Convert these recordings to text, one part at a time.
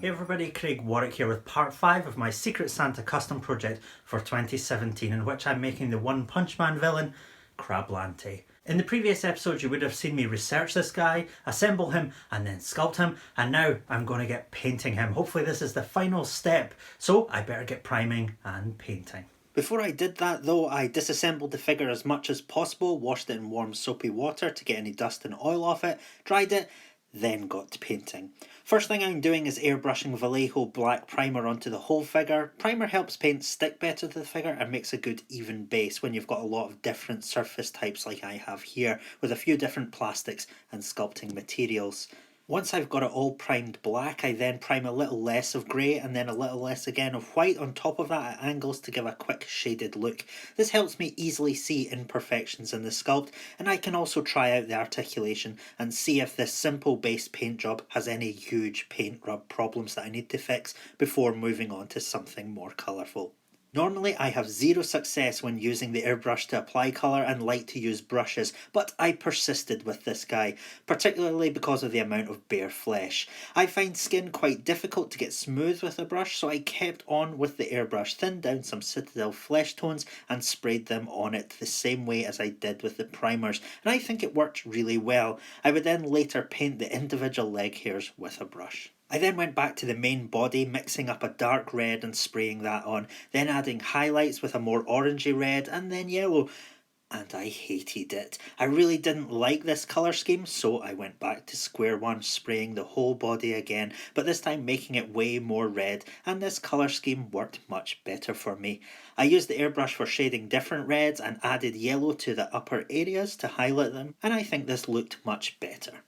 Hey everybody, Craig Warrack here with part 5 of my Secret Santa custom project for 2017, in which I'm making the One Punch Man villain, Krablante. In the previous episode you would have seen me research this guy, assemble him and then sculpt him, and now I'm going to get painting him. Hopefully this is the final step, so I better get priming and painting. Before I did that though, I disassembled the figure as much as possible, washed it in warm soapy water to get any dust and oil off it, dried it, then got to painting. First thing I'm doing is airbrushing Vallejo black primer onto the whole figure. Primer helps paint stick better to the figure and makes a good even base when you've got a lot of different surface types like I have here, with a few different plastics and sculpting materials. Once I've got it all primed black, I then prime a little less of grey and then a little less again of white on top of that at angles to give a quick shaded look. This helps me easily see imperfections in the sculpt, and I can also try out the articulation and see if this simple base paint job has any huge paint rub problems that I need to fix before moving on to something more colourful. Normally I have zero success when using the airbrush to apply colour and like to use brushes, but I persisted with this guy, particularly because of the amount of bare flesh. I find skin quite difficult to get smooth with a brush, so I kept on with the airbrush, thinned down some Citadel flesh tones and sprayed them on it the same way as I did with the primers, and I think it worked really well. I would then later paint the individual leg hairs with a brush. I then went back to the main body, mixing up a dark red and spraying that on, then adding highlights with a more orangey red and then yellow, and I hated it. I really didn't like this colour scheme, so I went back to square one, spraying the whole body again, but this time making it way more red, and this colour scheme worked much better for me. I used the airbrush for shading different reds and added yellow to the upper areas to highlight them, and I think this looked much better.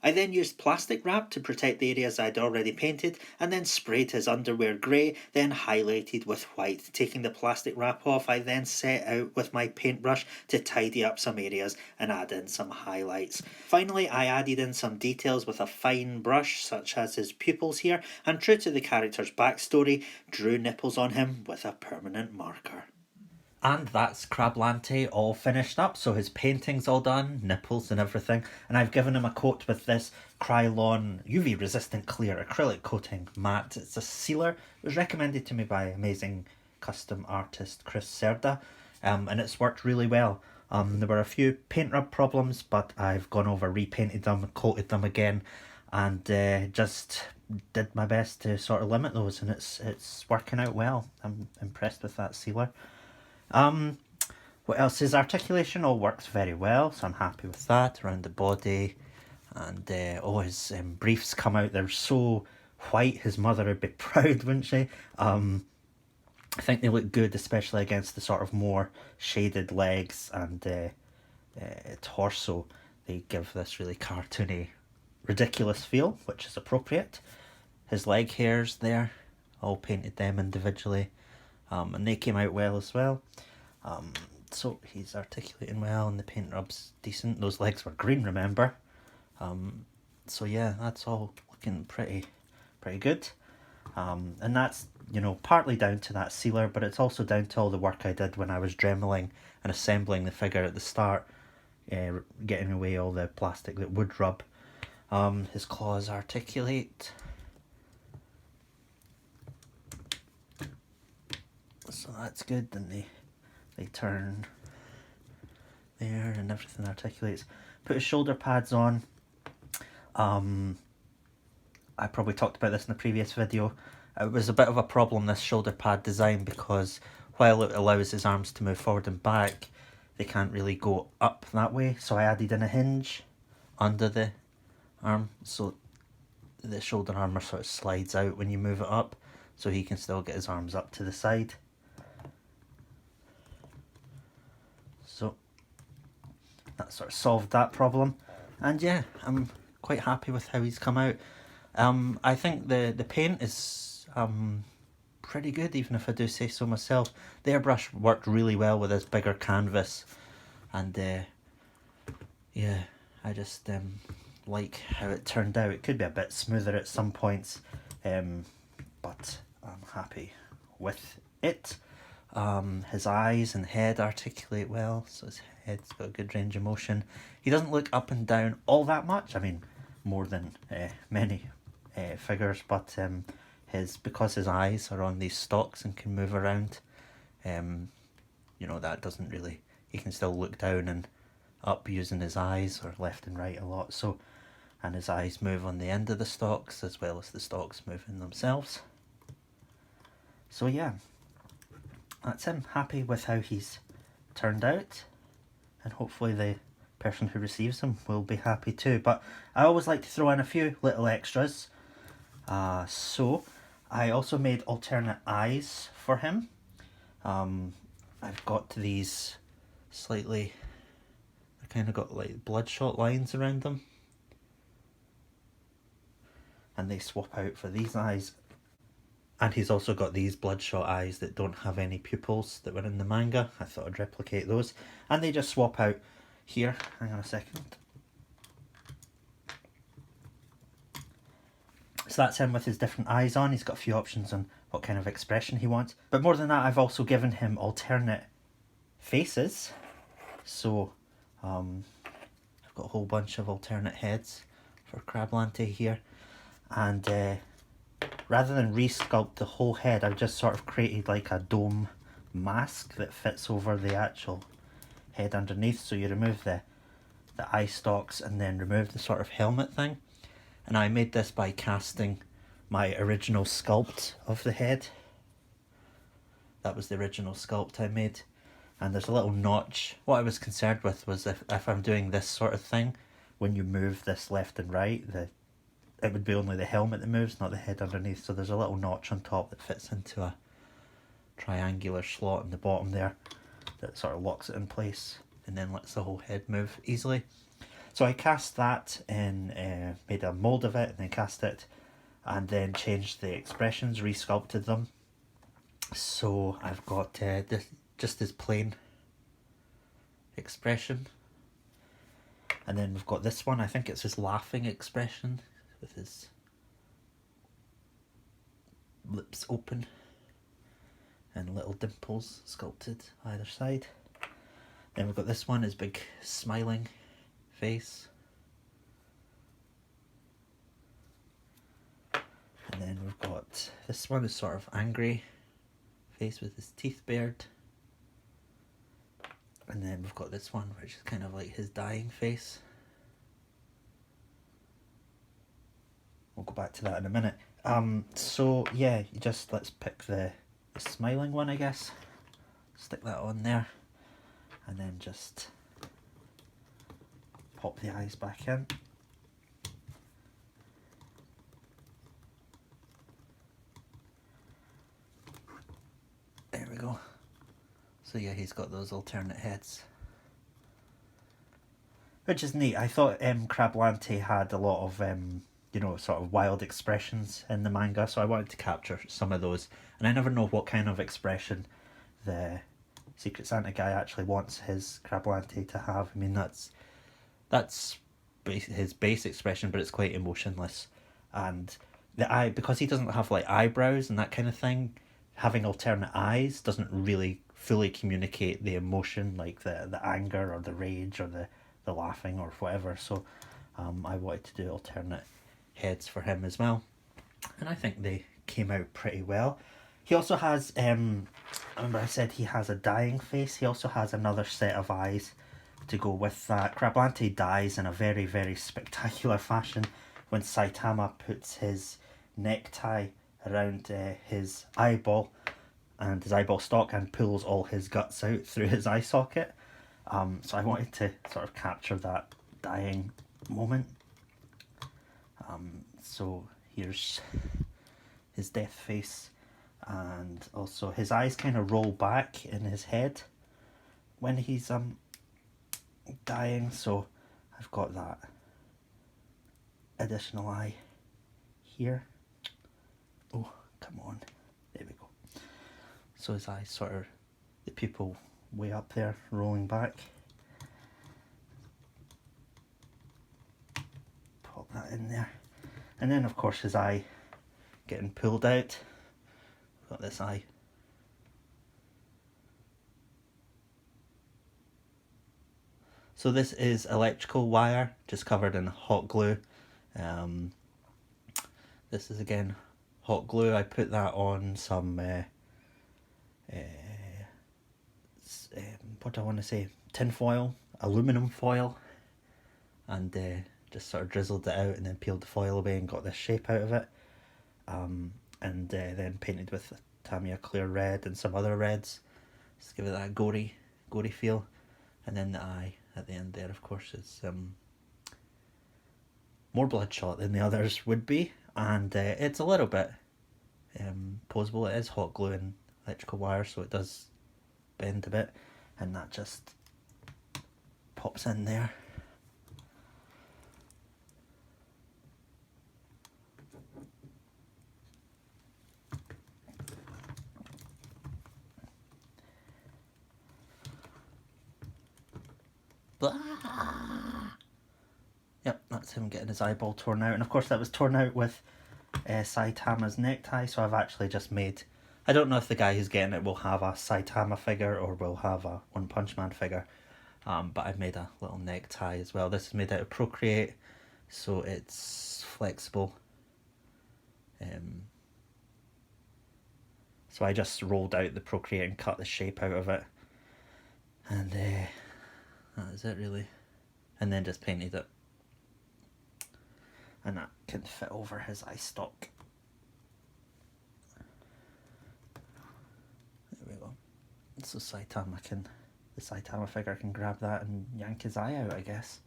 I then used plastic wrap to protect the areas I'd already painted, and then sprayed his underwear grey, then highlighted with white. Taking the plastic wrap off, I then set out with my paintbrush to tidy up some areas and add in some highlights. Finally, I added in some details with a fine brush, such as his pupils here, and true to the character's backstory, drew nipples on him with a permanent marker. And that's Krablante all finished up, so his painting's all done, nipples and everything, and I've given him a coat with this Krylon UV resistant clear acrylic coating matte. It's a sealer. It was recommended to me by amazing custom artist Chris Serda, and it's worked really well. There were a few paint rub problems, but I've gone over, repainted them, coated them again, and just did my best to sort of limit those, and it's working out well. I'm impressed with that sealer. What else? His articulation all works very well, so I'm happy with that around the body. And his briefs come out, they're so white, his mother would be proud, wouldn't she? I think they look good, especially against the sort of more shaded legs and torso. They give this really cartoony, ridiculous feel, which is appropriate. His leg hairs there, all painted them individually. And they came out well as well. So he's articulating well and the paint rub's decent. Those legs were green, remember? So yeah, that's all looking pretty good. And that's, partly down to that sealer, but it's also down to all the work I did when I was dremeling and assembling the figure at the start, getting away all the plastic that would rub. His claws articulate. So that's good, and they turn there and everything articulates. Put his shoulder pads on. I probably talked about this in the previous video. It was a bit of a problem, this shoulder pad design, because while it allows his arms to move forward and back, they can't really go up that way. So I added in a hinge under the arm, so the shoulder armour sort of slides out when you move it up, so he can still get his arms up to the side. So that sort of solved that problem, and yeah, I'm quite happy with how he's come out. I think the paint is pretty good, even if I do say so myself. The airbrush worked really well with this bigger canvas, and yeah, I just like how it turned out. It could be a bit smoother at some points, but I'm happy with it. His eyes and head articulate well, so his head's got a good range of motion. He doesn't look up and down all that much, I mean more than many figures, but because his eyes are on these stalks and can move around, you know, that doesn't really, he can still look down and up using his eyes, or left and right a lot, so, and his eyes move on the end of the stalks as well as the stalks moving themselves. So yeah, that's him. Happy with how he's turned out, and hopefully the person who receives him will be happy too. But I always like to throw in a few little extras. So I also made alternate eyes for him. I've got these slightly, I kind of got like bloodshot lines around them, and they swap out for these eyes. And he's also got these bloodshot eyes that don't have any pupils that were in the manga. I thought I'd replicate those, and they just swap out here. Hang on a second. So that's him with his different eyes on. He's got a few options on what kind of expression he wants. But more than that, I've also given him alternate faces. So I've got a whole bunch of alternate heads for Crablante here. And rather than resculpt the whole head, I've just sort of created like a dome mask that fits over the actual head underneath. So you remove the eye stalks and then remove the sort of helmet thing. And I made this by casting my original sculpt of the head. That was the original sculpt I made. And there's a little notch. What I was concerned with was if I'm doing this sort of thing, when you move this left and right, it would be only the helmet that moves, not the head underneath. So there's a little notch on top that fits into a triangular slot in the bottom there that sort of locks it in place and then lets the whole head move easily. So I cast that and made a mould of it, and then cast it, and then changed the expressions, resculpted them. So I've got just this plain expression, and then we've got this one. I think it's his laughing expression with his lips open and little dimples sculpted either side. Then we've got this one, his big smiling face. And then we've got this one is sort of angry face with his teeth bared. And then we've got this one which is kind of like his dying face. We'll go back to that in a minute. So yeah, let's pick the smiling one, I guess. Stick that on there, and then just pop the eyes back in. There we go. So yeah, he's got those alternate heads, which is neat. I thought Crablante had a lot of you know, sort of wild expressions in the manga, so I wanted to capture some of those. And I never know what kind of expression the Secret Santa guy actually wants his Crablante to have. I mean, that's his base expression, but it's quite emotionless. And the eye, because he doesn't have like eyebrows and that kind of thing, having alternate eyes doesn't really fully communicate the emotion, like the anger or the rage or the laughing or whatever. So I wanted to do alternate heads for him as well, and I think they came out pretty well. He also has remember I said he has a dying face. He also has another set of eyes to go with that. Crablante dies in a very, very spectacular fashion when Saitama puts his necktie around his eyeball and his eyeball stalk and pulls all his guts out through his eye socket. So I wanted to sort of capture that dying moment. So here's his death face, and also his eyes kind of roll back in his head when he's dying. So I've got that additional eye here. Oh, come on. There we go. So his eyes sort of, the pupil way up there, rolling back. Pop that in there. And then of course his eye getting pulled out. Got this eye. So this is electrical wire, just covered in hot glue. This is again hot glue. I put that on some what do I want to say, tin foil, aluminum foil, and just sort of drizzled it out and then peeled the foil away and got this shape out of it, and then painted with Tamiya clear red and some other reds, just give it that gory feel. And then the eye at the end there, of course, is more bloodshot than the others would be, and it's a little bit posable. It is hot glue and electrical wire, so it does bend a bit, and that just pops in there. Yep, that's him getting his eyeball torn out, and of course that was torn out with Saitama's necktie, so I've actually just made, I don't know if the guy who's getting it will have a Saitama figure or will have a One Punch Man figure, but I've made a little necktie as well. This is made out of Procreate, so it's flexible. So I just rolled out the Procreate and cut the shape out of it, and that is it really, and then just painted it, and that can fit over his eye stalk. There we go. So the Saitama figure can grab that and yank his eye out, I guess.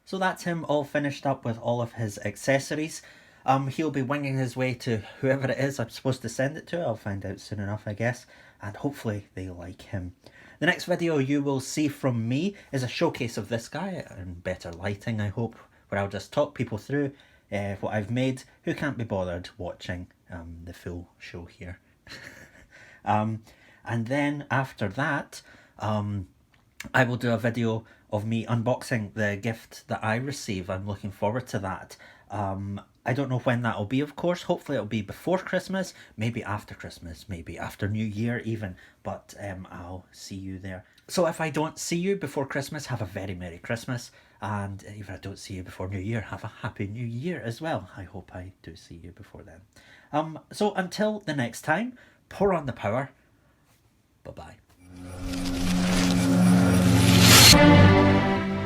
So that's him all finished up with all of his accessories. He'll be winging his way to whoever it is I'm supposed to send it to. I'll find out soon enough, I guess, and hopefully they like him. The next video you will see from me is a showcase of this guy in better lighting, I hope, where I'll just talk people through what I've made who can't be bothered watching the full show here. And then after that, I will do a video of me unboxing the gift that I receive. I'm looking forward to that. I don't know when that'll be, of course. Hopefully it'll be before Christmas, maybe after Christmas, maybe after New Year even, but I'll see you there. So if I don't see you before Christmas, have a very Merry Christmas, and if I don't see you before New Year, have a Happy New Year as well. I hope I do see you before then. So until the next time, pour on the power. Bye-bye.